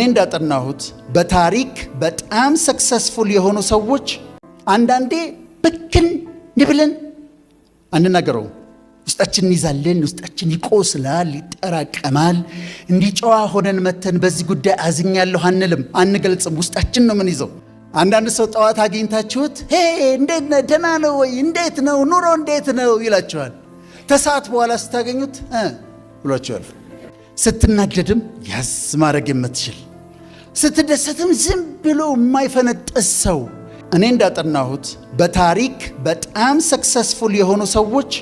እንዳጠናሁት በታሪክ በጣም ሰክሰስፉል የሆኑ ሰዎች አንዳንዴ በክን ንብለን አንናገረው ውስጣችን ይዛለን ውስጣችን ይቆስላል ይጠራቀማል እንዲጨዋ ሆነን መተን በዚህ ጉዳይ አዝኛለሁ አንልም አንገልጽም ውስጣችን ነው ምን ይዘው አንዳንድ ሰው ጠዋት አግኝታችሁት እንዴት ነህ ደህና ነው ወይ እንዴት ነው ኑሮ እንዴት ነው ይላችኋል ተሰዓት በኋላ ስታገኙት ብሏችኋል ስትናደድም ያዝ ማድረግ የምትችል ስትደሰትም ዝም ብሎ የማይፈነጥስ ሰው እኔ እንዳጠናሁት በታሪክ በጣም ሰክሰስፉል የሆኑ ሰዎች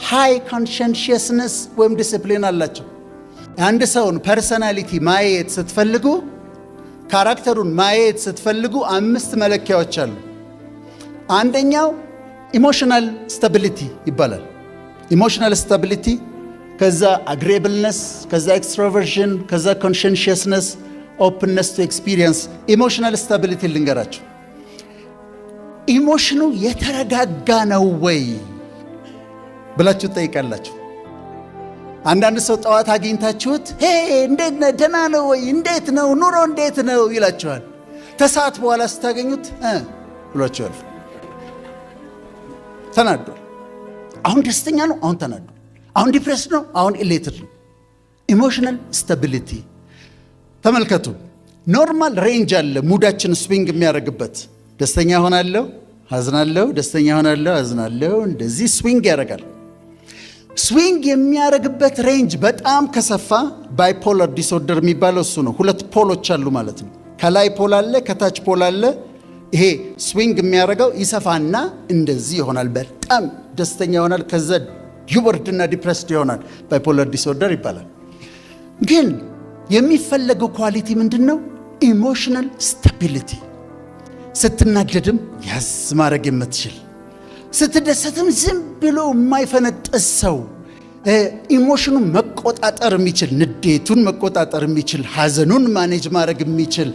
ሃይ ኮንሸንሽስነስ ወይም ዲሲፕሊን አላቸው አንድ ሰውን ፐርሰናሊቲ ማየት ስትፈልጉ ካራክተሩን ማየት ስትፈልጉ 5 መለኪያዎች አሉ አንደኛው ኢሞሽናል ስታቢሊቲ ይባላል ኢሞሽናል ስታቢሊቲ ከዛ አግሬብልነስ ከዛ ኤክስትሮቨርዥን ከዛ ኮንሸንሽስነስ ኦፕንነስ ቱ ኤክስፒሪየንስ ኢሞሽናል ስታቢሊቲ ልንገራችሁ ኢሞሽኑ የተረጋጋ ነው ወይ ብላችሁ ጠይቃላችሁ አንዳንድ ሰው ጠዋት አግኝታችሁት እንዴት ነህ ደህና ነው ወይ እንዴት ነው ኑሮ እንዴት ነው ይላችኋል ተሰዓት በኋላ ስታገኙት ብሏችኋል ተናዷል አሁን ደስተኛ ነው አሁን ተናዷል አሁን ዲፕሬስ ነው አሁን ኢሌትድ ነው ኢሞሽናል ስታቢሊቲ ተመልከቱ ኖርማል ሬንጅ አለ ሙዳችን ስዊንግ የሚያደርግበት ደስተኛ ሆናለሁ አዝናለሁ ደስተኛ ሆናለሁ አዝናለሁ እንደዚህ ስዊንግ ያደርጋል ስዊንግ የሚያደርግበት ሬንጅ በጣም ከሰፋ ባይፖላር ዲስኦርደር የሚባለው እሱ ነው ሁለት ፖሎች አሉ ማለት ነው ከላይ ፖል አለ ከታች ፖል አለ ይሄ ስዊንግ የሚያደርገው ይሰፋና እንደዚህ ይሆናል በጣም ደስተኛ ይሆናል ከዛ ይወርድና ዲፕሬስድ ይሆናል ባይፖላር ዲስኦርደር ይባላል ግን የሚፈለገው ኳሊቲ ምንድነው ኢሞሽናል ስታቢሊቲ ስትናደድም ያዝ ማድረግ የምትችል ስትደሰትም ዝም ብሎ የማይፈነጥስ ሰው ኢሞሽኑን መቆጣጠር የሚችል ንዴቱን መቆጣጠር የሚችል ሐዘኑን ማኔጅ ማድረግ የሚችል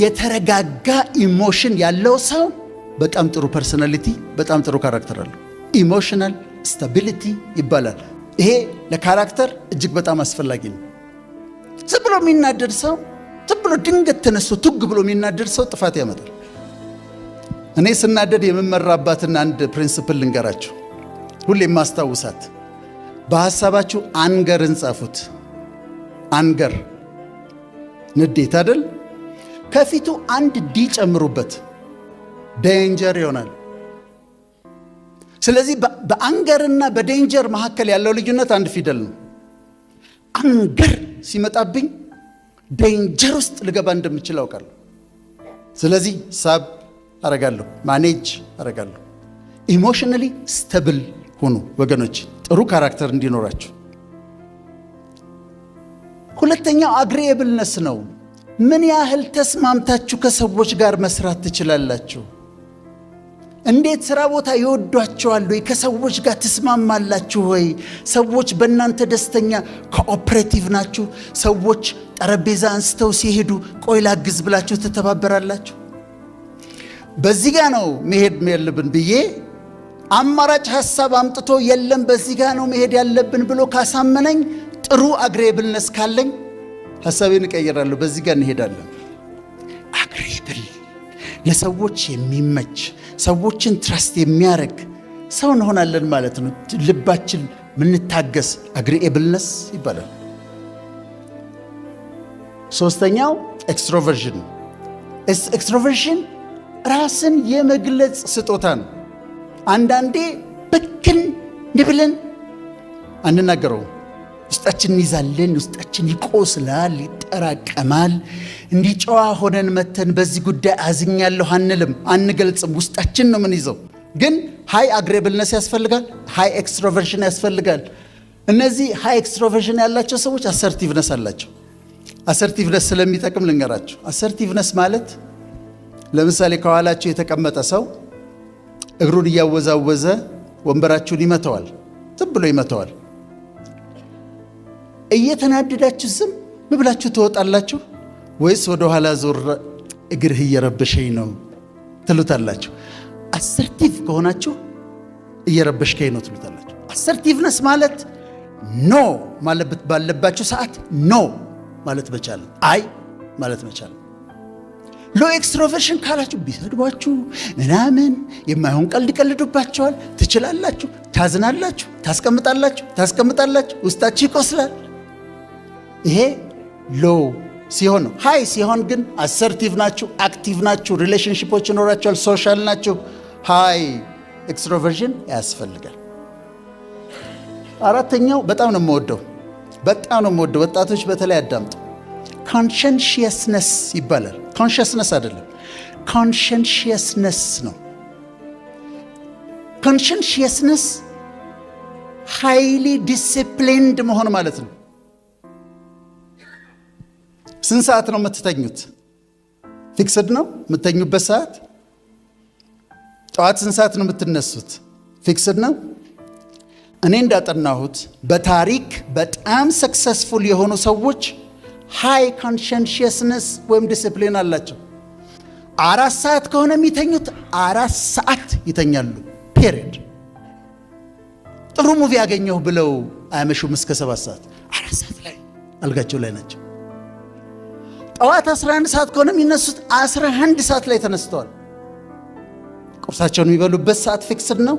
የተረጋጋ ኢሞሽን ያለው ሰው በጣም ጥሩ ፐርሰናሊቲ በጣም ጥሩ ካራክተር አለው ኢሞሽናል ስታቢሊቲ ይባላል ይሄ ለካራክተር እጅግ በጣም አስፈላጊ ነው ዝም ብሎ የሚናደድ ሰው ዝም ብሎ ድንገት ተነስቶ ቱግ ብሎ የሚናደድ ሰው ጥፋት ያመጣል እኔ ስናደድ የምመራባትና አንድ ፕሪንሲፕል ልንገራችሁ ሁሌ ማስታውሳት በሐሳባችሁ አንገርን ጻፉት አንገር ንዴት አይደል ከፊቱ አንድ ዲ ጨምሩበት ዴንጀር ይሆናል ስለዚህ በአንገርና በዴንጀር መካከል ያለው ልዩነት አንድ ፊደል ነው አንገር ሲመጣብኝ ዴንጀር ውስጥ ልገባ እንደምችል አውቃለሁ ስለዚህ ሳብ አረጋለሁ ማኔጅ አረጋለሁ ኢሞሽናሊ ስታብል ሁኑ ወገኖች ጥሩ ካራክተር እንዲኖራችሁ ሁለተኛው አግሪኤብልነስ ነው ምን ያህል ተስማምታችሁ ከሰዎች ጋር መስራት ትችላላችሁ እንዴት ስራ ቦታ ይወዷቸዋል ወይ ከሰዎች ጋር ተስማማላችሁ ወይ ሰዎች በእናንተ ደስተኛ ኮኦፕሬቲቭ ናችሁ ሰዎች ጠረጴዛ አንስተው ሲሄዱ ቆይ ላግዝ ብላችሁ ተተባበራላችሁ በዚህ ጋር ነው መሄድ ያለብን ብዬ አማራጭ ሐሳብ አምጥቶ የለም በዚህ ጋር ነው መሄድ ያለብን ብሎ ካሳመነኝ ጥሩ አግሪኤብልነስ ካለኝ ሐሳቤን እቀይራለሁ በዚህ ጋር እንሄዳለን አግሪኤብል ለሰዎች የሚመች ሰዎችን ትረስት የሚያደርግ ሰው እንሆናለን ማለት ነው ልባችን ምንታገስ አግሪኤብልነስ ይባላል ሶስተኛው ኤክስትሮቨርዥን ኤክስትሮቨርዥን ራስን የመግለጽ ስጦታ ነው አንዳንዴ በክን ንብለን አንናገረው ውስጣችን ይዛለን ውስጣችን ይቆስላል ይጠራቀማል እንዲጨዋ ሆነን መተን በዚህ ጉዳይ አዝኛለሁ አንልም አንገልጽም ውስጣችን ነው ምን ይዘው ግን ሃይ አግሪኤብልነስ ያስፈልጋል ሃይ ኤክስትሮቨርዥን ያስፈልጋል እነዚህ ሃይ ኤክስትሮቨርዥን ያላቸው ሰዎች አሰርቲቭነስ አላቸው አሰርቲቭነስ ስለሚጠቅም ልንገራችሁ አሰርቲቭነስ ማለት ለምሳሌ ከኋላችሁ የተቀመጠ ሰው እግሩን እያወዛወዘ ወንበራችሁን ይመተዋል ዝም ብሎ ይመተዋል እየተናደዳችሁ ዝም ብላችሁ ትወጣላችሁ ወይስ ወደ ኋላ ዞር እግርህ እየረበሸኝ ነው ትሉታላችሁ አሰርቲቭ ከሆናችሁ እየረበሽከኝ ነው ትሉታላችሁ አሰርቲቭነስ ማለት ኖ ማለት ባለባችሁ ሰዓት ኖ ማለት በቻለ አይ ማለት መቻል። ሎ ኤክስትሮቨርሽን ካላችሁ ቢሰድቧችሁ ምናምን የማይሆን ቀልድ ይቀልዱባቸዋል። ትችላላችሁ፣ ታዝናላችሁ፣ ታስቀምጣላችሁ፣ ውስጣችሁ ይቆስላል። ይሄ ሎ ሲሆን ነው። ሃይ ሲሆን ግን አሰርቲቭ ናችሁ፣ አክቲቭ ናችሁ፣ ሪሌሽንሺፖች ይኖራችኋል፣ ሶሻል ናችሁ። ሃይ ኤክስትሮቨርዥን ያስፈልጋል። አራተኛው በጣም ነው የምወደው፣ ወጣቶች በተለይ አዳምጡ። ኮንሸንሺየስነስ ይባላል። ኮንሽስነስ አይደለም፣ ኮንሸንሺየስነስ ነው። ኮንሸንሺየስነስ ሃይሊ ዲሲፕሊንድ መሆን ማለት ነው። ስንት ሰዓት ነው የምትተኙት? ፊክስድ ነው የምትተኙበት ሰዓት? ጠዋት ስንት ሰዓት ነው የምትነሱት? ፊክስድ ነው። እኔ እንዳጠናሁት በታሪክ በጣም ሰክሰስፉል የሆኑ ሰዎች ሃይ ኮንሸንሺየስነስ ወይም ዲሲፕሊን አላቸው። 4 ሰዓት ከሆነ የሚተኙት 4 ሰዓት ይተኛሉ። ፔሪድ። ጥሩ ሙቪ ያገኘሁ ብለው አያመሹም እስከ 7 ሰዓት። 4 ሰዓት ላይ አልጋቸው ላይ ናቸው። ጠዋት 11 ሰዓት ከሆነ የሚነሱት 11 ሰዓት ላይ ተነስተዋል። ቁርሳቸውን የሚበሉበት ሰዓት ፊክስድ ነው።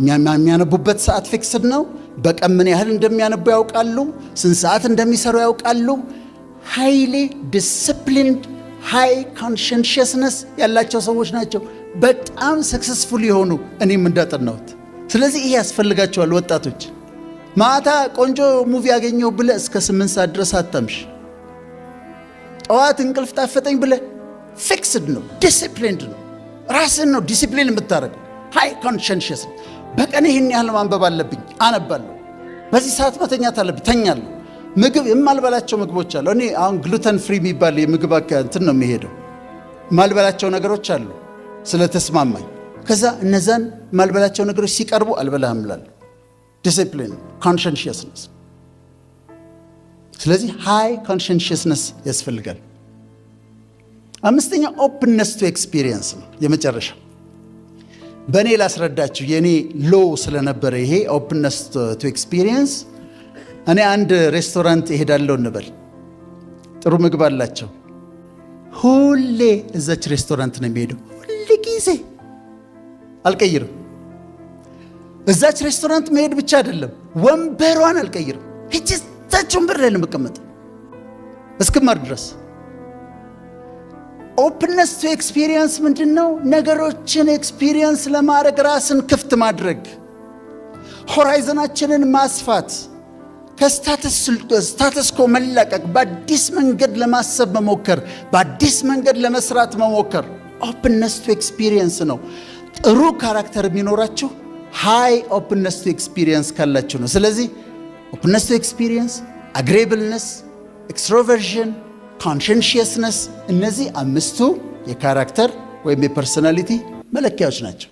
የሚያነቡበት ሰዓት ፊክስድ ነው። በቀን ምን ያህል እንደሚያነቡ ያውቃሉ። ስንት ሰዓት እንደሚሰሩ ያውቃሉ። ሃይሊ ዲሲፕሊንድ ሃይ ኮንሸንሺየስነስ ያላቸው ሰዎች ናቸው በጣም ሰክሰስፉል የሆኑ እኔም እንዳጠናሁት። ስለዚህ ይሄ ያስፈልጋቸዋል ወጣቶች። ማታ ቆንጆ ሙቪ ያገኘው ብለ እስከ 8 ሰዓት ድረስ አታምሽ። ጠዋት እንቅልፍ ጣፈጠኝ ብለ ፊክስድ ነው፣ ዲሲፕሊንድ ነው። ራስን ነው ዲሲፕሊን የምታደርገው። ሃይ ኮንሸንሺየስ። በቀን ይህን ያህል ማንበብ አለብኝ፣ አነባለሁ። በዚህ ሰዓት መተኛት አለብኝ፣ ተኛለሁ። ምግብ የማልበላቸው ምግቦች አሉ። እኔ አሁን ግሉተን ፍሪ የሚባል የምግብ እንትን ነው የሚሄደው። ማልበላቸው ነገሮች አሉ ስለተስማማኝ። ከዛ እነዛን ማልበላቸው ነገሮች ሲቀርቡ አልበላህም እላለሁ። ዲሲፕሊን ኮንሸንሺየስነስ። ስለዚህ ሃይ ኮንሸንሺየስነስ ያስፈልጋል። አምስተኛው ኦፕንነስ ቱ ኤክስፒሪየንስ ነው። የመጨረሻ በእኔ ላስረዳችሁ። የእኔ ሎ ስለነበረ ይሄ ኦፕንነስ ቱ ኤክስፒሪየንስ። እኔ አንድ ሬስቶራንት እሄዳለሁ እንበል፣ ጥሩ ምግብ አላቸው። ሁሌ እዛች ሬስቶራንት ነው የሚሄደው። ሁሌ ጊዜ አልቀይርም። እዛች ሬስቶራንት መሄድ ብቻ አይደለም፣ ወንበሯን አልቀይርም። ሂጂ እዛች ወንበር ላይ ነው የምቀመጠው እስክማር ድረስ። ኦፕንነስ ቱ ኤክስፒሪየንስ ምንድን ነው? ነገሮችን ኤክስፒሪየንስ ለማድረግ ራስን ክፍት ማድረግ፣ ሆራይዘናችንን ማስፋት፣ ከስታተስ ኮ መላቀቅ፣ በአዲስ መንገድ ለማሰብ መሞከር፣ በአዲስ መንገድ ለመስራት መሞከር ኦፕንነስ ቱ ኤክስፒሪየንስ ነው። ጥሩ ካራክተር የሚኖራችሁ ሃይ ኦፕንነስ ቱ ኤክስፒሪየንስ ካላችሁ ነው። ስለዚህ ኦፕንነስ ቱ ኤክስፒሪየንስ፣ አግሬብልነስ፣ ኤክስትሮቨርዥን፣ ኮንሸንሺየስነስ፣ እነዚህ 5ቱ የካራክተር ወይም የፐርሶናሊቲ መለኪያዎች ናቸው።